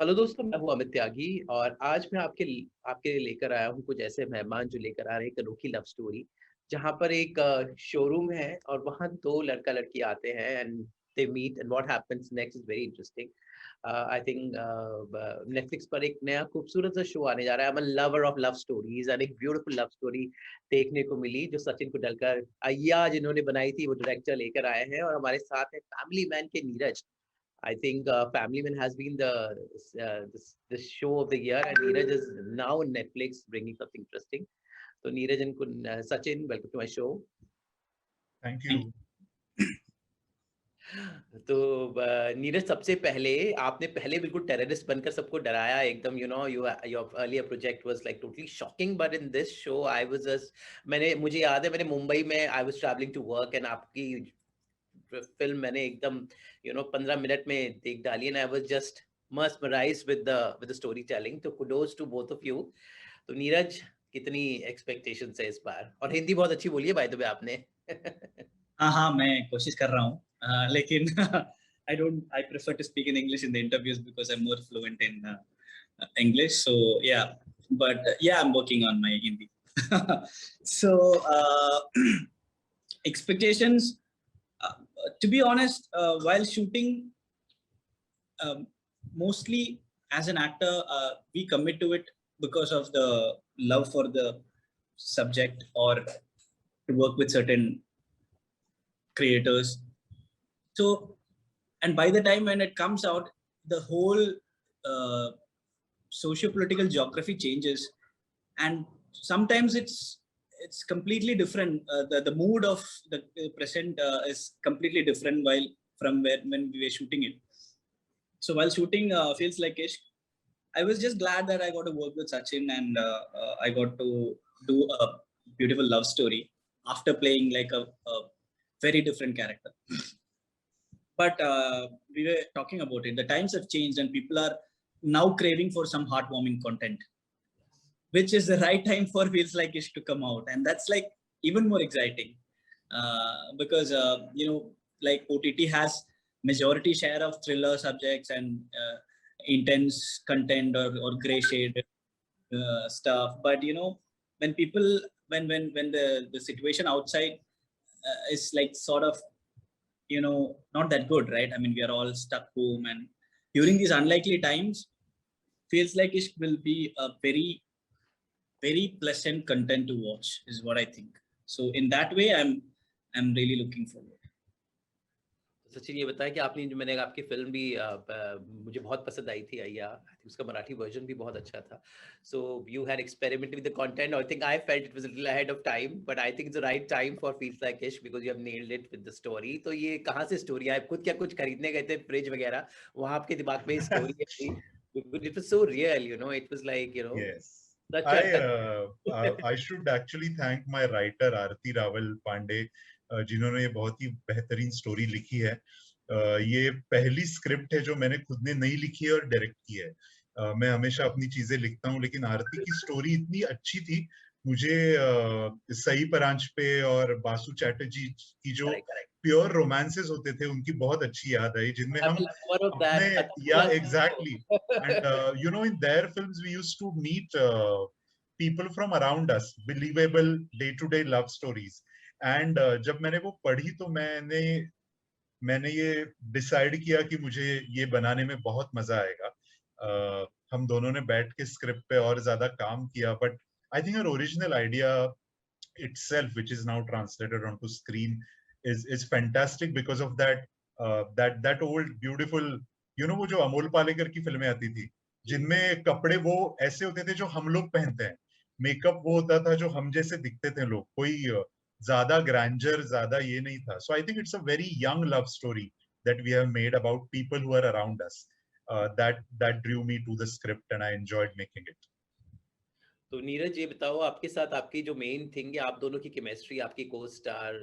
Hello दोस्तों, मैं हूँ अमित त्यागी और आज मैं आपके लिए लेकर आया हूँ कुछ ऐसे मेहमान जो लेकर आ रहे हैं एक अनोखी लव स्टोरी। जहाँ पर एक शोरूम है और वहाँ 2 लड़का-लड़की आते हैं and they meet and what happens next is very interesting. I think Netflix पर एक नया खूबसूरत सा शो आने जा रहा है। I am a lover of love stories and एक ब्यूटीफुल लव स्टोरी देखने को मिली जो सचिन कुडलकर अय्या जिन्होंने बनाई थी वो डायरेक्टर लेकर आए हैं और हमारे साथ है फैमिली मैन के Neeraj. I think Family Man has been the show of the year, and Neeraj is now on Netflix bringing something interesting. So Neeraj and Sachin, welcome to my show. Thank Thank you. तो नीरज सबसे पहले आपने पहले बिल्कुल terrorist बनकर सबको डराया एकदम your earlier project was like totally shocking but in this show I was just मैंने मुझे याद है मैंने मुंबई में I was travelling to work and आपकी फिल्म मैंने एकदम 15 मिनट में देख डाली and I was just mesmerized with the storytelling. तो kudos to both of you. तो नीरज कितनी एक्सपेक्टेशंस है इस बार और हिंदी बहुत अच्छी बोली है बाय द वे आपने हाँ, मैं कोशिश कर रहा हूँ, लेकिन I prefer to speak in English in the interviews because I'm more fluent in English. So yeah, but yeah, I'm working on my Hindi. So expectations, to be honest, while shooting, mostly as an actor, we commit to it because of the love for the subject or to work with certain creators. So, and by the time when it comes out, the whole uh, socio-political geography changes, and sometimes it's completely different. The mood of the present is completely different while from when we were shooting it. So while shooting Feels Like Ish, I was just glad that I got to work with Sachin and I got to do a beautiful love story after playing like a very different character. But we were talking about it. The times have changed and people are now craving for some heartwarming content, which is the right time for Feels Like Ish to come out. And that's like even more exciting because, like OTT has majority share of thriller subjects and intense content or gray shade stuff. But, when people, when the situation outside is like sort of, not that good, right? I mean, we are all stuck home, and during these unlikely times, Feels Like Ish will be a very, very pleasant content to watch, is what I think. So in that way, I'm really looking forward. Sachin ये बताया कि आपने जो मैंने आपकी film भी मुझे बहुत पसंद आई थी अय्या उसका मराठी वर्जन भी बहुत अच्छा था so you had experimented with the content I think I felt it was a little ahead of time but I think it's the right time for feels like ish because you have nailed it with the story तो ये कहाँ से story है आप खुद क्या कुछ खरीदने गए थे फ्रिज वगैरह वहाँ आपके दिमाग में स्टोरी है it was so real it was like Yes. such I a I should actually thank my writer आरती रावल पांडे जिन्होंने ये बहुत ही बेहतरीन स्टोरी लिखी है। ये पहली स्क्रिप्ट है जो मैंने खुद ने नहीं लिखी है और डायरेक्ट की है। मैं हमेशा अपनी चीजें लिखता हूँ लेकिन आरती की स्टोरी इतनी अच्छी थी मुझे सई परांच पे और बासु चैटर्जी की जो प्योर रोमांसेस होते थे उनकी बहुत अच्छी याद आई जिनमें हम अपने या exactly and in their films we used to meet people from around us believable day to day love stories and जब मैंने वो पढ़ी तो मैंने ये डिसाइड किया कि मुझे ये बनाने में बहुत मजा आएगा। हम दोनों ने बैठ के स्क्रिप्ट पे और ज्यादा काम किया but I think our original idea itself which is now translated onto screen is fantastic because of that old beautiful वो जो अमोल पालेकर की फिल्में आती थी जिनमें कपड़े वो ऐसे होते थे जो हम लोग पहनते हैं मेकअप वो होता था जो हम जैसे दिखते थे लोग कोई ज्यादा ग्रैंडर ज्यादा ये नहीं था so I think it's a very young love story that we have made about people who are around us that drew me to the script and I enjoyed making it. तो नीरज ये बताओ आपके साथ आपकी जो मेन थिंग है आप दोनों की केमिस्ट्री आपकी को स्टार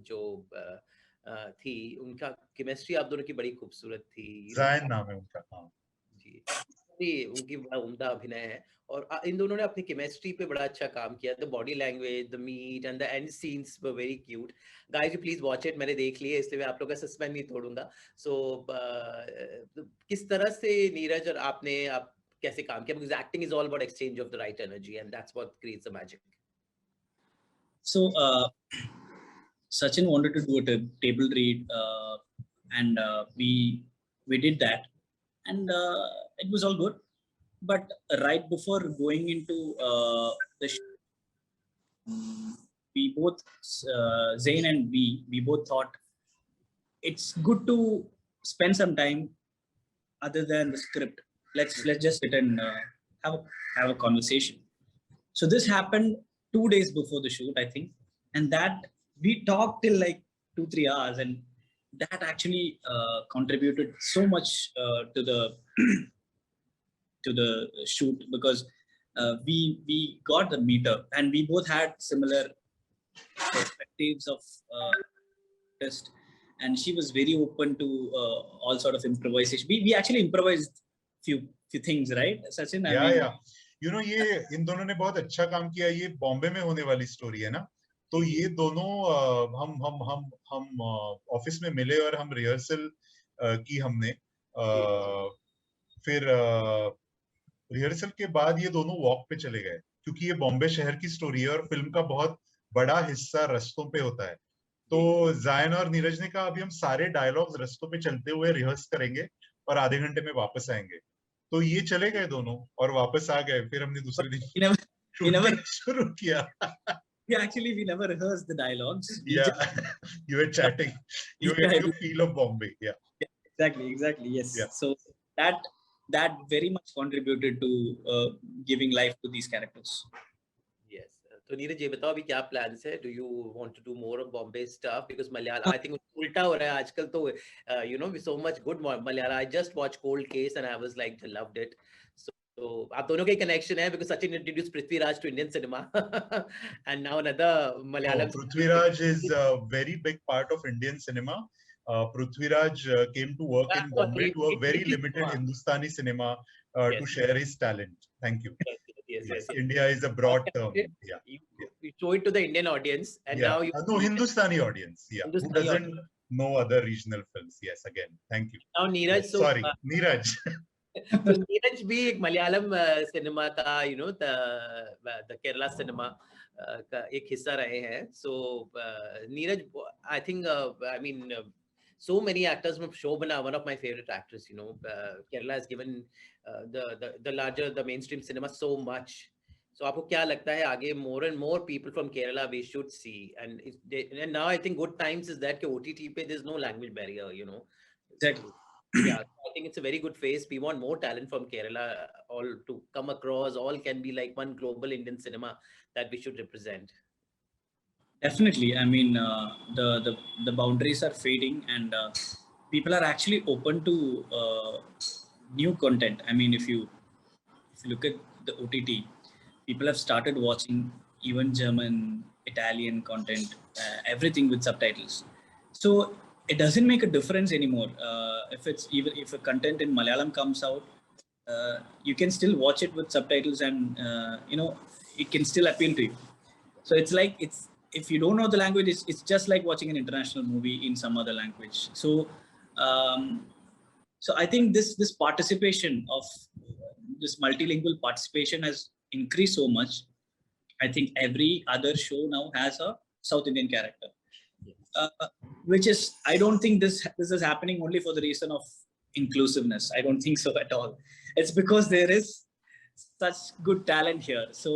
जो थी उनका केमिस्ट्री आप दोनों की बड़ी खूबसूरत थी जायन नाम है उनका। हाँ जी उनकी बड़ा उम्दा अभिनय है और इन दोनों ने अपनी केमिस्ट्री पे बड़ा अच्छा काम किया। The body language, the meet and the end scenes were very cute. Guys, you please watch it. मैंने देख लिया इसलिए मैं आप लोग का सस्पेंस नहीं तोड़ूंगा। सो किस तरह से नीरज और आप कैसे काम किया? Because acting is all about exchange of the right energy and that's what creates the magic. So Sachin wanted to do a table read, and we did that, and it was all good. But right before going into the we both, Zain and we both thought it's good to spend some time other than the script. Let's just sit and have a conversation. So this happened 2 days before the shoot, I think, and that we talked till like 2-3 hours, and that actually contributed so much to the to the shoot, because we got the meter, and we both had similar perspectives of test, and she was very open to all sort of improvisation. We actually improvised few things, right, Sachin? Yeah. You know, ये इन दोनों ने बहुत अच्छा काम किया। ये बॉम्बे में होने वाली स्टोरी है ना, तो ये दोनों हम ऑफिस में मिले और हम रिहर्सल की हमने। फिर रिहर्सल के बाद ये दोनों वॉक पे चले गए, क्योंकि ये बॉम्बे शहर की स्टोरी है और फिल्म का बहुत बड़ा हिस्सा रस्तों पे होता है। तो जायन और नीरज ने कहा अभी हम सारे डायलॉग्स रस्तों पे चलते हुए रिहर्स करेंगे और आधे घंटे में वापस आएंगे। तो ये चले गए दोनों और वापस आ गए। फिर हमने दूसरे दिन शुरू किया। Actually, we never rehearsed the dialogues. You were chatting. You get your feel of Bombay. Yeah. Exactly. Yes. Yeah. So that very much contributed to giving life to these characters. Yes. तो नीरज ये बताओ अभी क्या plans है? Do you want to do more of Bombay stuff? Because Malayalam, I think उल्टा हो रहा है आजकल तो, you know, so much good Malayalam. I just watched Cold Case and I was like, I loved it. So आप दोनों के connection है, because Sachin introduced Prithviraj to Indian cinema and now another Malayalam. Prithviraj is a very big part of Indian cinema. Prithviraj came to work in Bombay to a very limited Hindustani cinema to share his talent. Thank you. Yes. India is a broad term. Yeah. You show it to the Indian audience, and now you no Hindustani audience. Yeah. Hindustani who doesn't know other regional films? Yes. Again, thank you. Now Neeraj, yes, sorry, Neeraj. तो नीरज भी एक Malayalam cinema का, you know, the Kerala cinema का एक हिस्सा रहे हैं. So Neeraj, I think I mean so many actors from Shobana, one of my favorite actors, you know, Kerala has given the mainstream cinema so much. So आपको क्या लगता है आगे more and more people from Kerala we should see, and now I think good times is that OTT पे there's no language barrier, you know. Exactly. Yeah, I think it's a very good phase. We want more talent from Kerala, all to come across. All can be like one global Indian cinema that we should represent. Definitely. I mean, the boundaries are fading, and people are actually open to new content. I mean, if you look at the OTT, people have started watching even German, Italian content, everything with subtitles. So it doesn't make a difference anymore. If a content in Malayalam comes out, you can still watch it with subtitles, and you know, it can still appeal to you. So it's like, if you don't know the language, it's just like watching an international movie in some other language. So I think this participation of this multilingual participation has increased so much. I think every other show now has a South Indian character. Which is, I don't think this is happening only for the reason of inclusiveness. I don't think so at all. It's because there is such good talent here, so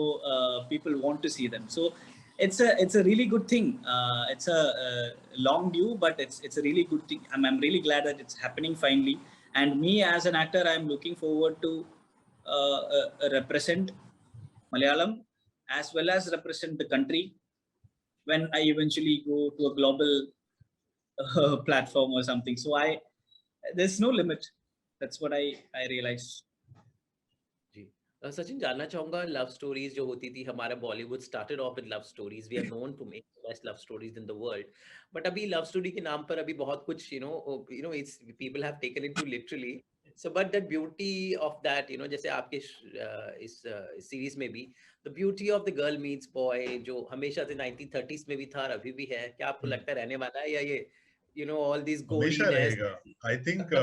people want to see them. So it's a really good thing. It's a long due, but it's a really good thing. I'm really glad that it's happening finally. And me as an actor, I'm looking forward to represent Malayalam as well as represent the country when I eventually go to a global platform or something. So there's no limit. That's what I realized. जी, सचिन जानना चाहूंगा, love stories जो होती थी, हमारा Bollywood started off with love stories. We are known to make the best love stories in the world, but अभी love story के नाम पर अभी बहुत कुछ, you know, it's people have taken it too literally. So, but the beauty of that, you know, जैसे आपके इस सीरीज में भी the beauty of the girl meets boy जो हमेशा से 1930s में भी था और अभी भी है, क्या आपको लगता है रहने वाला है या ये you know all these हमेशा goriness? रहेगा। आई थिंक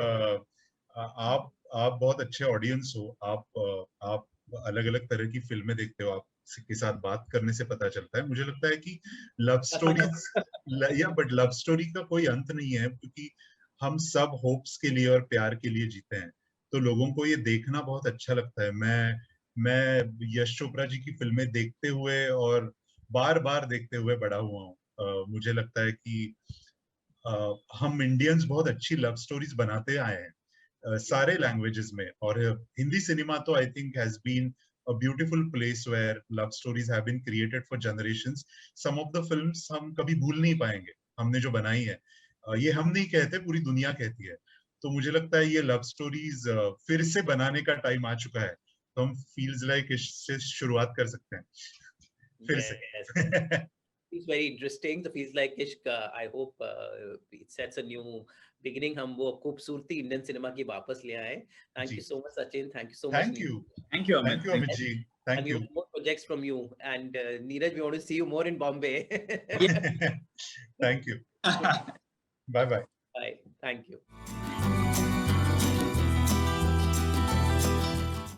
आप बहुत अच्छे ऑडियंस हो, आप अलग अलग तरह की फिल्में देखते हो, आप के साथ बात करने से पता चलता है। मुझे लगता है कि लव स्टोरीज या बट लव स्टोरी का कोई अंत नहीं है, क्योंकि हम सब होप्स के लिए और प्यार के लिए जीते हैं, तो लोगों को ये देखना बहुत अच्छा लगता है। मैं यश चोपड़ा जी की फिल्में देखते हुए और बार बार देखते हुए बड़ा हुआ हूँ। मुझे लगता है कि हम इंडियंस बहुत अच्छी लव स्टोरीज बनाते आए हैं सारे लैंग्वेजेस में, और हिंदी सिनेमा तो I think has been a beautiful place where love stories have been created for generations. Some of the films हम कभी भूल नहीं पाएंगे हमने जो बनाई है। ये हम नहीं कहते, पूरी दुनिया कहती है। तो मुझे लगता है ये लव स्टोरीज फिर से बनाने का टाइम आ चुका है, तो हम feels like इससे शुरुआत कर सकते हैं फिर से। It's very interesting. The feels like Ishq. I hope it sets a new beginning. हम वो खूबसूरती इंडियन सिनेमा की वापस ले आए. Thank you so much, Sachin. Thank you so much. Thank you. Thank you, Amit. Thank you, Amit ji. Thank and we you. want more projects from you. And Neeraj, we want to see you more in Bombay. Thank you. Bye bye. Bye. Thank you.